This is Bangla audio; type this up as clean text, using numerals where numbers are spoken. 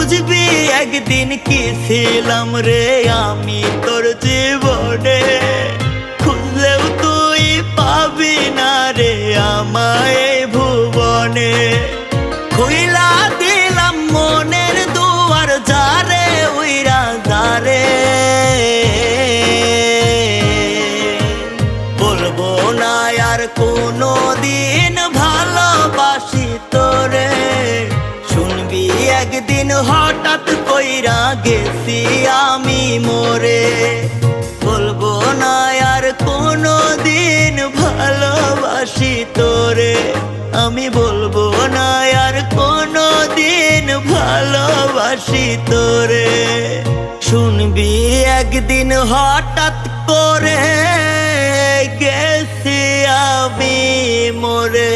বুঝবি একদিন কি ছিলাম রে আমি তোর জীবনে, খুঁজলেও তুই পাবি না রে আমায় এই ভুবনে। খুইলা দিলাম মনের দুয়ার যারে উইরা যারে, বলবো না আর কোনো দিন ভালোবাসি তোরে। শুনবি একদিন হঠাৎ কইরা গেছি আমি মরে, বলবো না আর কোনো দিন ভালোবাসি তোরে। আমি বলবো না আর কোনো দিন ভালোবাসি তোরে। শুনবি একদিন হঠাৎ করে গেছি আমি মরে।